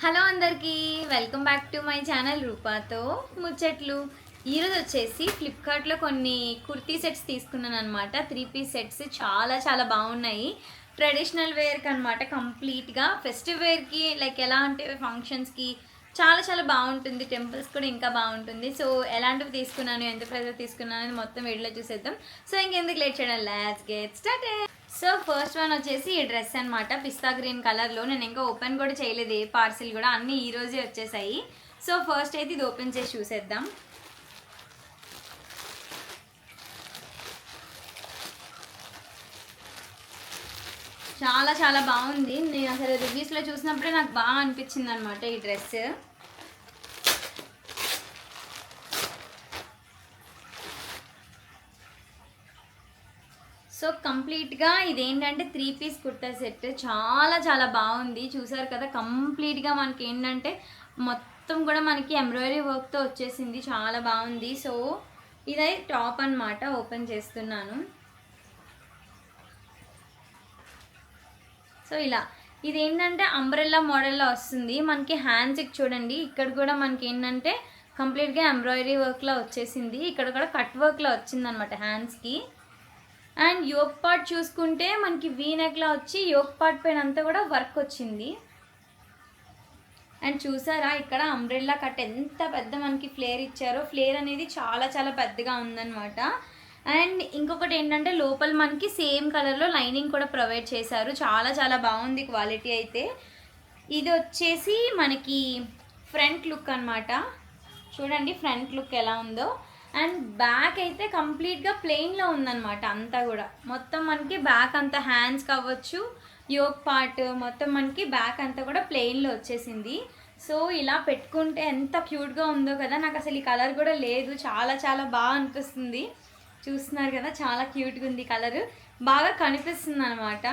Hello అందరికీ welcome back to my channel రూపాతో ముచ్చట్లు. ఈరోజు వచ్చేసి ఫ్లిప్కార్ట్లో కొన్ని కుర్తీ సెట్స్ తీసుకున్నాను అనమాట. 3 పీస్ సెట్స్ చాలా చాలా బాగున్నాయి. ట్రెడిషనల్ వేర్కి అనమాట, కంప్లీట్గా ఫెస్టివ్ వేర్కి, లైక్ ఎలా అంటే ఫంక్షన్స్కి చాలా చాలా బాగుంటుంది. టెంపుల్స్ కూడా ఇంకా బాగుంటుంది. సో ఎలాంటివి తీసుకున్నాను, ఎంత ప్రైస్లో తీసుకున్నాను అనేది మొత్తం వీడియోలో చూసేద్దాం. సో ఇంకెందుకు లేట్ చేయడం, let's get started. So first one వచ్చేసి ఈ డ్రెస్ అనమాట, పిస్తా గ్రీన్ కలర్లో. నేను ఇంకా ఓపెన్ కూడా చేయలేదు, ఏ పార్సిల్ కూడా, అన్నీ ఈ రోజే వచ్చేసాయి. సో ఫస్ట్ అయితే ఇది ఓపెన్ చేసి చూసేద్దాం. చాలా చాలా బాగుంది. నేను అసలు రివ్యూస్లో చూసినప్పుడే నాకు బాగా అనిపించింది అనమాట ఈ డ్రెస్. సో కంప్లీట్గా ఇదేంటంటే 3 పీస్ కుర్తా సెట్ చాలా చాలా బాగుంది. చూసారు కదా, కంప్లీట్గా మనకి ఏంటంటే మొత్తం కూడా మనకి ఎంబ్రాయిడరీ వర్క్తో వచ్చేసింది, చాలా బాగుంది. సో ఇదే టాప్ అనమాట, ఓపెన్ చేస్తున్నాను. సో ఇలా ఇదేంటంటే అంబ్రెల్లా మోడల్లో వస్తుంది. మనకి హ్యాండ్స్కి చూడండి, ఇక్కడ కూడా మనకి ఏంటంటే కంప్లీట్గా ఎంబ్రాయిడరీ వర్క్లో వచ్చేసింది. ఇక్కడ కూడా కట్ వర్క్లో వచ్చిందనమాట హ్యాండ్స్కి. అండ్ యోక్ పార్ట్ చూసుకుంటే మనకి వీ నెక్లా వచ్చి యోక్ పార్ట్ పైన అంతా కూడా వర్క్ వచ్చింది. అండ్ చూసారా ఇక్కడ అంబ్రెల్లా కట్ ఎంత పెద్ద మనకి ఫ్లేర్ ఇచ్చారో. ఫ్లేర్ అనేది చాలా చాలా పెద్దగా ఉందన్నమాట. అండ్ ఇంకొకటి ఏంటంటే లోపల మనకి సేమ్ కలర్లో లైనింగ్ కూడా ప్రొవైడ్ చేశారు. చాలా చాలా బాగుంది క్వాలిటీ అయితే. ఇది వచ్చేసి మనకి ఫ్రంట్ లుక్ అనమాట. చూడండి ఫ్రంట్ లుక్ ఎలా ఉందో. అండ్ బ్యాక్ అయితే కంప్లీట్గా ప్లెయిన్లో ఉందన్నమాట. అంతా కూడా మొత్తం మనకి బ్యాక్ అంతా హ్యాండ్స్ కావచ్చు, యోక్ పార్ట్ మొత్తం మనకి బ్యాక్ అంతా కూడా ప్లెయిన్లో వచ్చేసింది. సో ఇలా పెట్టుకుంటే ఎంత క్యూట్గా ఉందో కదా. నాకు అసలు ఈ కలర్ కూడా లేదు, చాలా చాలా బాగా అనిపిస్తుంది. చూస్తున్నారు కదా, చాలా క్యూట్గా ఉంది కలర్, బాగా కనిపిస్తుంది అనమాట.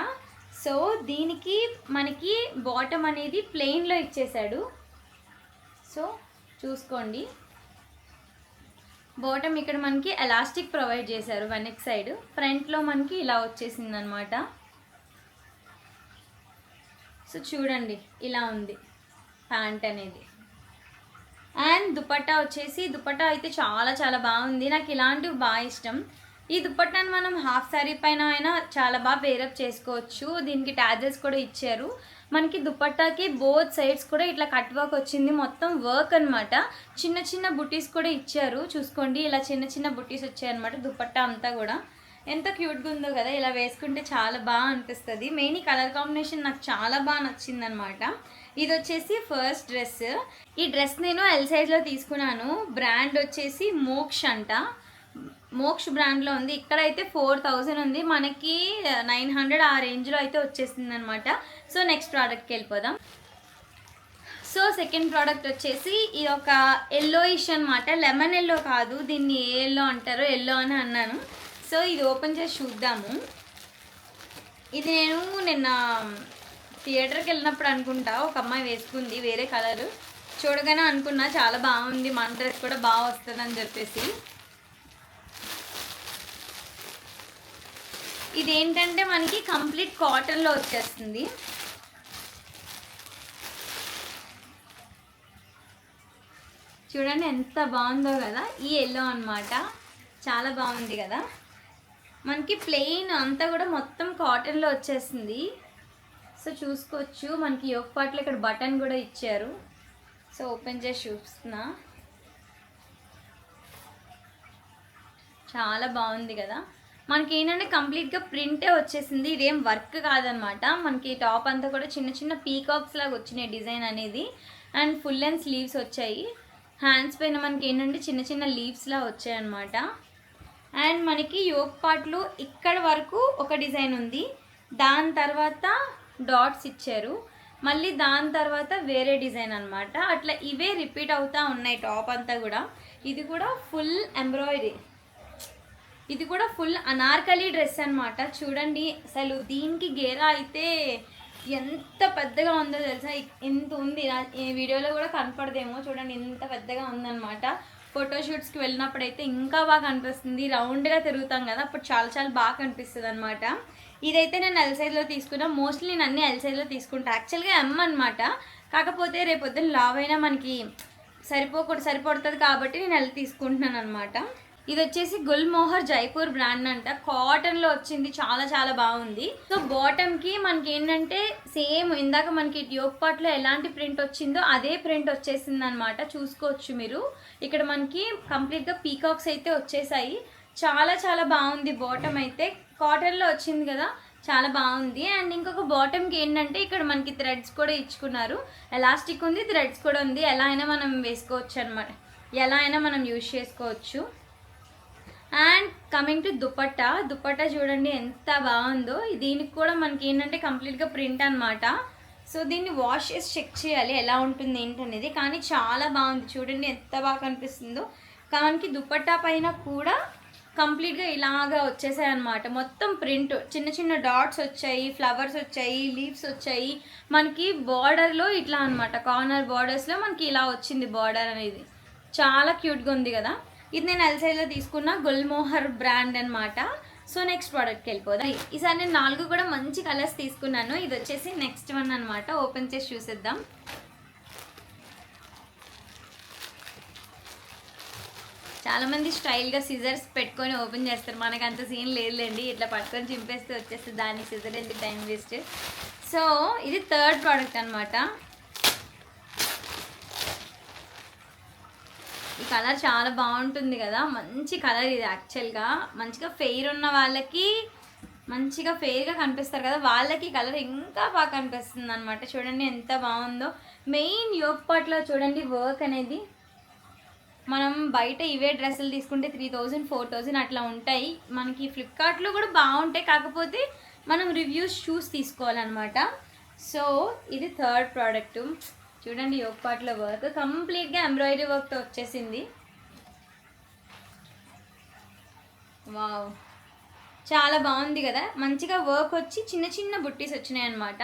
సో దీనికి మనకి బాటమ్ అనేది ప్లెయిన్లో ఇచ్చేసాడు. సో చూసుకోండి, బాటమ్ ఇక్కడ మనకి ఎలాస్టిక్ ప్రొవైడ్ చేశారు వెనక్ సైడ్. ఫ్రంట్లో మనకి ఇలా వచ్చేసింది అనమాట. సో చూడండి ఇలా ఉంది ప్యాంట్ అనేది. అండ్ దుపట్టా వచ్చేసి, దుపట్టా అయితే చాలా చాలా బాగుంది. నాకు ఇలాంటివి బాగా ఇష్టం. ఈ దుపట్టాని మనం హాఫ్ శారీ పైన అయినా చాలా బాగా పేరప్ చేసుకోవచ్చు. దీనికి ట్యాజెస్ కూడా ఇచ్చారు. మనకి దుపట్టాకి బోత్ సైడ్స్ కూడా ఇట్లా కట్ వర్క్ వచ్చింది, మొత్తం వర్క్ అనమాట. చిన్న చిన్న బుటీస్ కూడా ఇచ్చారు. చూసుకోండి ఇలా చిన్న చిన్న బుటీస్ వచ్చాయన్నమాట దుపట్టా అంతా కూడా. ఎంత క్యూట్గా ఉందో కదా, ఇలా వేసుకుంటే చాలా బాగా అనిపిస్తుంది. మెయిన్ ఈ కలర్ కాంబినేషన్ నాకు చాలా బాగా నచ్చిందనమాట. ఇది వచ్చేసి ఫస్ట్ డ్రెస్. ఈ డ్రెస్ నేను ఎల్ సైజ్లో తీసుకున్నాను. బ్రాండ్ వచ్చేసి మోక్ష అంట, మోక్ష బ్రాండ్లో ఉంది. ఇక్కడైతే 4000 ఉంది, మనకి 900 ఆ రేంజ్లో అయితే వచ్చేసింది అనమాట. సో నెక్స్ట్ ప్రోడక్ట్కి వెళ్ళిపోదాం. సో సెకండ్ ప్రోడక్ట్ వచ్చేసి ఇది ఒక ఎల్లోయిష్ అనమాట. లెమన్ ఎల్లో కాదు, దీన్ని ఏ ఎల్లో అంటారో, ఎల్లో అని అన్నాను. సో ఇది ఓపెన్ చేసి చూద్దాము. ఇది నేను నిన్న థియేటర్కి వెళ్ళినప్పుడు అనుకుంటా ఒక అమ్మాయి వేసుకుంది వేరే కలర్. చూడగానే అనుకున్నా చాలా బాగుంది, మన డ్రెస్ కూడా బాగా వస్తుంది అని చెప్పేసి. ఇదేంటంటే మనకి కంప్లీట్ కాటన్లో వచ్చేస్తుంది. చూడండి ఎంత బాగుందో కదా. ఈ ఎల్లో అనమాట, చాలా బాగుంది కదా. మనకి ప్లెయిన్ అంతా కూడా మొత్తం కాటన్లో వచ్చేసింది. సో చూసుకోవచ్చు, మనకి యోక్ పార్ట్లో ఇక్కడ బటన్ కూడా ఇచ్చారు. సో ఓపెన్ చేసి చూస్తున్నా, చాలా బాగుంది కదా. మనకి ఏంటంటే కంప్లీట్గా ప్రింటే వచ్చేసింది, ఇదేం వర్క్ కాదనమాట. మనకి టాప్ అంతా కూడా చిన్న చిన్న పీకాక్స్ లాగా వచ్చినాయి డిజైన్ అనేది. అండ్ ఫుల్ లెంత్ స్లీవ్స్ వచ్చాయి. హ్యాండ్స్ పైన మనకి ఏంటంటే చిన్న చిన్న లీవ్స్లా వచ్చాయన్నమాట. అండ్ మనకి యోక్ పార్ట్లో ఇక్కడ వరకు ఒక డిజైన్ ఉంది, దాని తర్వాత డాట్స్ ఇచ్చారు, మళ్ళీ దాని తర్వాత వేరే డిజైన్ అనమాట. అట్లా ఇవే రిపీట్ అవుతూ ఉన్నాయి టాప్ అంతా కూడా. ఇది కూడా ఫుల్ ఎంబ్రాయిడరీ, ఇది కూడా ఫుల్ అనార్కలి డ్రెస్ అనమాట. చూడండి అసలు దీనికి గేరా అయితే ఎంత పెద్దగా ఉందో తెలుసా, ఇంత ఉంది. ఈ వీడియోలో కూడా కనపడదేమో, చూడండి ఎంత పెద్దగా ఉందన్నమాట. ఫోటోషూట్స్కి వెళ్ళినప్పుడైతే ఇంకా బాగా కనిపిస్తుంది, రౌండ్గా తిరుగుతాం కదా, అప్పుడు చాలా చాలా బాగా కనిపిస్తుంది అనమాట. ఇదైతే నేను ఎల్ సైజ్లో తీసుకున్నా. మోస్ట్లీ నేను అన్ని ఎల్ సైజ్లో తీసుకుంటా. యాక్చువల్గా ఎమ్ అనమాట, కాకపోతే రేపొద్దున లావైనా మనకి సరిపడుతుంది కాబట్టి నేను అలా తీసుకుంటున్నాను అనమాట. ఇది వచ్చేసి గుల్మోహర్ జైపూర్ బ్రాండ్ అంట, కాటన్లో వచ్చింది, చాలా చాలా బాగుంది. సో బాటమ్కి మనకి ఏంటంటే సేమ్ ఇందాక మనకి యోక్ పార్ట్లో ఎలాంటి ప్రింట్ వచ్చిందో అదే ప్రింట్ వచ్చేసింది అనమాట. చూసుకోవచ్చు మీరు, ఇక్కడ మనకి కంప్లీట్గా పీకాక్స్ అయితే వచ్చేసాయి. చాలా చాలా బాగుంది. బాటమ్ అయితే కాటన్లో వచ్చింది కదా, చాలా బాగుంది. అండ్ ఇంకొక బాటమ్కి ఏంటంటే ఇక్కడ మనకి థ్రెడ్స్ కూడా ఇచ్చుకున్నారు, ఎలాస్టిక్ ఉంది, థ్రెడ్స్ కూడా ఉంది. ఎలా అయినా మనం వేసుకోవచ్చు అనమాట, ఎలా అయినా మనం యూజ్ చేసుకోవచ్చు. అండ్ కమింగ్ టు దుపట్టా చూడండి ఎంత బాగుందో. దీనికి కూడా మనకి ఏంటంటే కంప్లీట్గా ప్రింట్ అనమాట. సో దీన్ని వాష్ చేసి చెక్ చేయాలి ఎలా ఉంటుంది ఏంటనేది, కానీ చాలా బాగుంది. చూడండి ఎంత బాగా కనిపిస్తుందో. మనకి దుపట్టా పైన కూడా కంప్లీట్గా ఇలాగా వచ్చేసాయి అనమాట. మొత్తం ప్రింట్, చిన్న చిన్న డాట్స్ వచ్చాయి, ఫ్లవర్స్ వచ్చాయి, లీవ్స్ వచ్చాయి. మనకి బార్డర్లో ఇట్లా అనమాట, కార్నర్ బార్డర్స్లో మనకి ఇలా వచ్చింది బార్డర్ అనేది. చాలా క్యూట్గా ఉంది కదా. ఇది నేను ఎల్ సైజ్లో తీసుకున్న గుల్మోహర్ బ్రాండ్ అనమాట. సో నెక్స్ట్ ప్రోడక్ట్కి వెళ్ళిపోదాం. ఈసారి నేను 4 కూడా మంచి కలర్స్ తీసుకున్నాను. ఇది వచ్చేసి నెక్స్ట్ వన్ అనమాట. ఓపెన్ చేసి చూసేద్దాం. చాలామంది స్టైల్గా సిజర్స్ పెట్టుకొని ఓపెన్ చేస్తారు, మనకు అంత సీన్ లేదులేండి. ఇట్లా పట్టుకొని చింపేస్తే వచ్చేస్తే దానికి సిజర్ ఎందుకు టైం వేస్ట్. సో ఇది థర్డ్ ప్రోడక్ట్ అనమాట. ఈ కలర్ చాలా బాగుంటుంది కదా, మంచి కలర్ ఇది. యాక్చువల్గా మంచిగా ఫెయిర్ ఉన్న వాళ్ళకి, మంచిగా ఫెయిర్గా కనిపిస్తారు కదా, వాళ్ళకి కలర్ ఇంకా బాగా కనిపిస్తుంది అనమాట. చూడండి ఎంత బాగుందో. మెయిన్ యోక్ పార్ట్లో చూడండి వర్క్ అనేది. మనం బయట ఇవే డ్రెస్సులు తీసుకుంటే 3000 4000 అట్లా ఉంటాయి. మనకి ఫ్లిప్కార్ట్లో కూడా బాగుంటాయి, కాకపోతే మనం రివ్యూస్ చూసి తీసుకోవాలన్నమాట. సో ఇది థర్డ్ ప్రోడక్ట్. చూడండి యోక్ పార్ట్లో వర్క్ కంప్లీట్గా ఎంబ్రాయిడరీ వర్క్తో వచ్చేసింది. వావ్, చాలా బాగుంది కదా. మంచిగా వర్క్ వచ్చి చిన్న చిన్న బుట్టీస్ వచ్చినాయి అనమాట.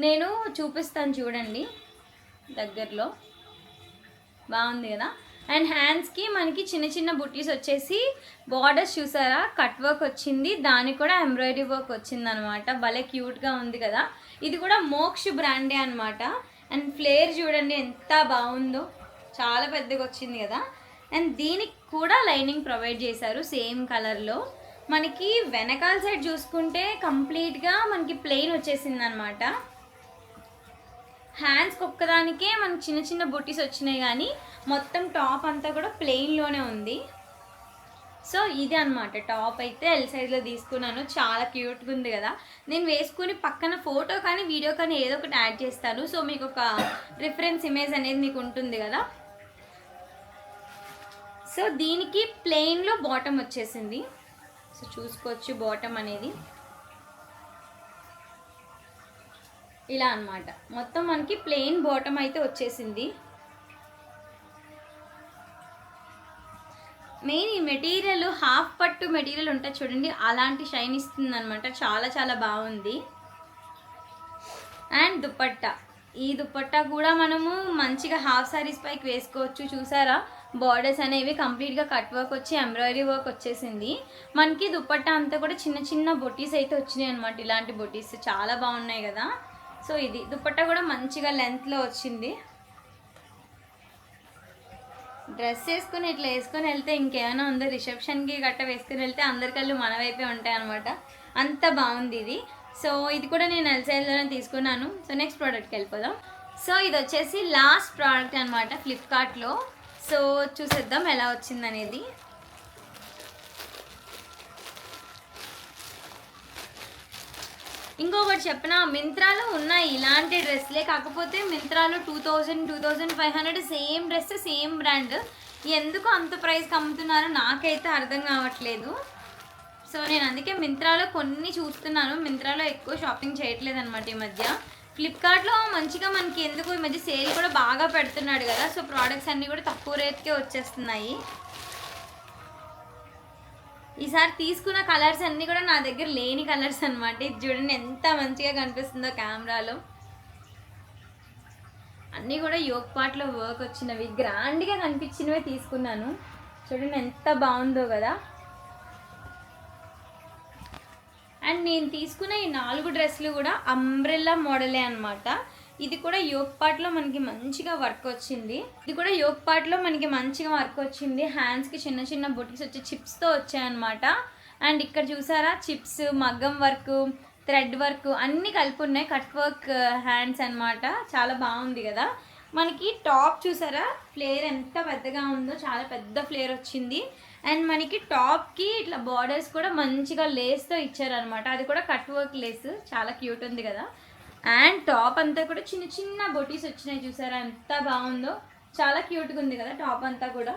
నేను చూపిస్తాను చూడండి దగ్గరలో. బాగుంది కదా. అండ్ హ్యాండ్స్కి మనకి చిన్న చిన్న బుట్టీస్ వచ్చేసి బార్డర్స్ చూసారా, కట్ వర్క్ వచ్చింది, దానికి కూడా ఎంబ్రాయిడరీ వర్క్ వచ్చింది అనమాట. భలే క్యూట్గా ఉంది కదా. ఇది కూడా మోక్ష్ బ్రాండే అనమాట. అండ్ ఫ్లేర్ చూడండి ఎంత బాగుందో, చాలా పెద్దగా వచ్చింది కదా. అండ్ దీనికి కూడా లైనింగ్ ప్రొవైడ్ చేశారు సేమ్ కలర్లో. మనకి వెనకాల సైడ్ చూసుకుంటే కంప్లీట్గా మనకి ప్లెయిన్ వచ్చేసింది అనమాట. హ్యాండ్స్కి ఒక్కదానికే మనకి చిన్న చిన్న బుట్టీస్ వచ్చినాయి, కానీ మొత్తం టాప్ అంతా కూడా ప్లెయిన్లోనే ఉంది. సో ఇది అనమాట టాప్ అయితే ఎల్ సైజ్లో తీసుకున్నాను. చాలా క్యూట్గా ఉంది కదా. నేను వేసుకుని పక్కన ఫోటో కానీ వీడియో కానీ ఏదో ఒకటి యాడ్ చేస్తాను. సో మీకు ఒక రిఫరెన్స్ ఇమేజ్ అనేది మీకు ఉంటుంది కదా. సో దీనికి ప్లెయిన్లో బాటమ్ వచ్చేసింది. సో చూసుకోవచ్చు బాటమ్ అనేది ఇలా అనమాట. మొత్తం మనకి ప్లెయిన్ బాటమ్ అయితే వచ్చేసింది. మెయిన్ ఈ మెటీరియల్ హాఫ్ పట్టు మెటీరియల్ ఉంటుంది చూడండి, అలాంటి షైన్ ఇస్తుంది అనమాట. చాలా చాలా బాగుంది. అండ్ దుపట్టా, ఈ దుపట్టా కూడా మనము మంచిగా హాఫ్ సారీస్ పైకి వేసుకోవచ్చు. చూసారా బార్డర్స్ అనేవి కంప్లీట్గా కట్ వర్క్ వచ్చి ఎంబ్రాయిడరీ వర్క్ వచ్చేసింది. మనకి దుపట్టా అంతా కూడా చిన్న చిన్న బొటీస్ అయితే వచ్చినాయి అనమాట. ఇలాంటి బొటీస్ చాలా బాగున్నాయి కదా. సో ఇది దుపట్టా కూడా మంచిగా లెంత్లో వచ్చింది. డ్రెస్ వేసుకుని ఇట్లా వేసుకొని వెళ్తే ఇంకేమైనా ఉందో, రిసెప్షన్కి గట్ట వేసుకుని వెళ్తే అందరికళ్ళు మన వైపే ఉంటాయి అనమాట. అంత బాగుంది ఇది. సో ఇది కూడా నేను ఎల్ సైజ్లోనే తీసుకున్నాను. సో నెక్స్ట్ ప్రోడక్ట్కి వెళ్ళిపోదాం. సో ఇది వచ్చేసి లాస్ట్ ప్రోడక్ట్ అనమాట ఫ్లిప్కార్ట్లో. సో చూసేద్దాం ఎలా వచ్చిందనేది. ఇంకొకటి చెప్పిన, మింత్రాలో ఉన్నాయి ఇలాంటి డ్రెస్లే, కాకపోతే మింత్రాలో 2000 2500 సేమ్ డ్రెస్ సేమ్ బ్రాండ్. ఎందుకు అంత ప్రైస్కి అమ్ముతున్నారో నాకైతే అర్థం కావట్లేదు. సో నేను అందుకే మింత్రాలో కొన్ని చూస్తున్నాను. మింత్రాలో ఎక్కువ షాపింగ్ చేయట్లేదు అనమాట ఈ మధ్య. ఫ్లిప్కార్ట్లో మంచిగా మనకి ఎందుకు ఈ మధ్య సేల్ కూడా బాగా పెడుతున్నాడు కదా. సో ప్రోడక్ట్స్ అన్నీ కూడా తక్కువ రేట్కే వచ్చేస్తున్నాయి. ఈసారి తీసుకున్న కలర్స్ అన్నీ కూడా నా దగ్గర లేని కలర్స్ అనమాట. ఇది చూడండి ఎంత మంచిగా కనిపిస్తుందో కెమెరాలో. అన్నీ కూడా యోక్ పార్ట్లో వర్క్ వచ్చినవి, గ్రాండ్గా కనిపించినవే తీసుకున్నాను. చూడండి ఎంత బాగుందో కదా. అండ్ నేను తీసుకున్న ఈ 4 డ్రెస్సులు కూడా అంబ్రెల్లా మోడలే అనమాట. ఇది కూడా యోక్ పార్ట్లో మనకి మంచిగా వర్క్ వచ్చింది. హ్యాండ్స్కి చిన్న చిన్న బొటిక్స్ వచ్చి చిప్స్తో వచ్చాయన్నమాట. అండ్ ఇక్కడ చూసారా చిప్స్, మగ్గం వర్క్, థ్రెడ్ వర్క్ అన్నీ కలిపి ఉన్నాయి. కట్ వర్క్ హ్యాండ్స్ అన్నమాట. చాలా బాగుంది కదా. మనకి టాప్ చూసారా ఫ్లేర్ ఎంత పెద్దగా ఉందో, చాలా పెద్ద ఫ్లేర్ వచ్చింది. అండ్ మనకి టాప్కి ఇట్లా బార్డర్స్ కూడా మంచిగా లేస్తో ఇచ్చారనమాట. అది కూడా కట్ వర్క్ లేస్, చాలా క్యూట్ ఉంది కదా. అండ్ టాప్ అంతా కూడా చిన్న చిన్న బొటీస్ వచ్చినాయి చూసారా ఎంత బాగుందో, చాలా క్యూట్గా ఉంది కదా టాప్ అంతా కూడా.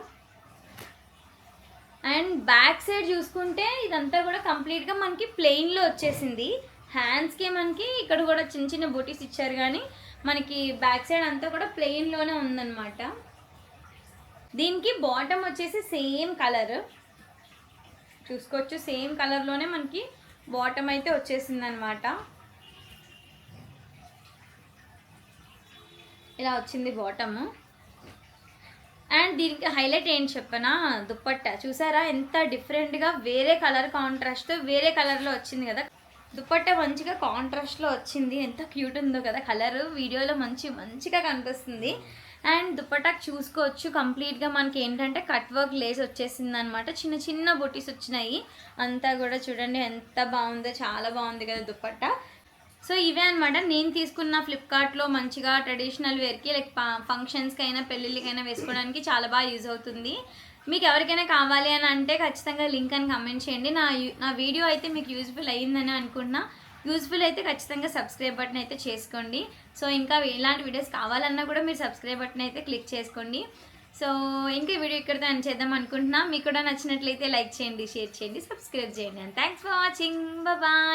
అండ్ బ్యాక్ సైడ్ చూసుకుంటే ఇదంతా కూడా కంప్లీట్గా మనకి ప్లెయిన్లో వచ్చేసింది. హ్యాండ్స్కి మనకి ఇక్కడ కూడా చిన్న చిన్న బొటీస్ ఇచ్చారు, కానీ మనకి బ్యాక్ సైడ్ అంతా కూడా ప్లెయిన్లోనే ఉందన్నమాట. దీనికి బాటమ్ వచ్చేసి సేమ్ కలర్ చూసుకోవచ్చు, సేమ్ కలర్లోనే మనకి బాటమ్ అయితే వచ్చేసింది అనమాట. ఇలా వచ్చింది బాటమ్. అండ్ దీనికి హైలైట్ ఏంటి చెప్పనా, దుప్పట్టా చూసారా ఎంత డిఫరెంట్గా వేరే కలర్ కాంట్రాస్ట్తో వేరే కలర్లో వచ్చింది కదా. దుప్పట్టా మంచిగా కాంట్రాస్ట్లో వచ్చింది, ఎంత క్యూట్ ఉందో కదా. కలర్ వీడియోలో మంచిగా కనిపిస్తుంది. అండ్ దుప్పటాకి చూసుకోవచ్చు కంప్లీట్గా మనకి ఏంటంటే కట్ వర్క్ లేస్ వచ్చేసింది అనమాట. చిన్న చిన్న బొటీస్ వచ్చినాయి అంతా కూడా. చూడండి ఎంత బాగుందో, చాలా బాగుంది కదా దుప్పట్టా. సో ఇవే అనమాట నేను తీసుకున్న ఫ్లిప్కార్ట్లో మంచిగా ట్రెడిషనల్ వేర్కి, లైక్ ఫంక్షన్స్కి అయినా పెళ్ళిళ్ళకైనా వేసుకోవడానికి చాలా బాగా యూజ్ అవుతుంది. మీకు ఎవరికైనా కావాలి అని అంటే ఖచ్చితంగా లింక్ అని కమెంట్ చేయండి. నా వీడియో అయితే మీకు యూజ్ఫుల్ అయ్యిందని అనుకుంటున్నా. యూజ్ఫుల్ అయితే ఖచ్చితంగా సబ్స్క్రైబ్ బటన్ అయితే చేసుకోండి. సో ఇంకా ఇలాంటి వీడియోస్ కావాలన్నా కూడా మీరు సబ్స్క్రైబ్ బటన్ అయితే క్లిక్ చేసుకోండి. సో ఇంకా వీడియో ఇక్కడితో ఎండ్ చేద్దాం అనుకుంటున్నా. మీకు కూడా నచ్చినట్లయితే లైక్ చేయండి, షేర్ చేయండి, సబ్స్క్రైబ్ చేయండి. And thanks for watching. Bye.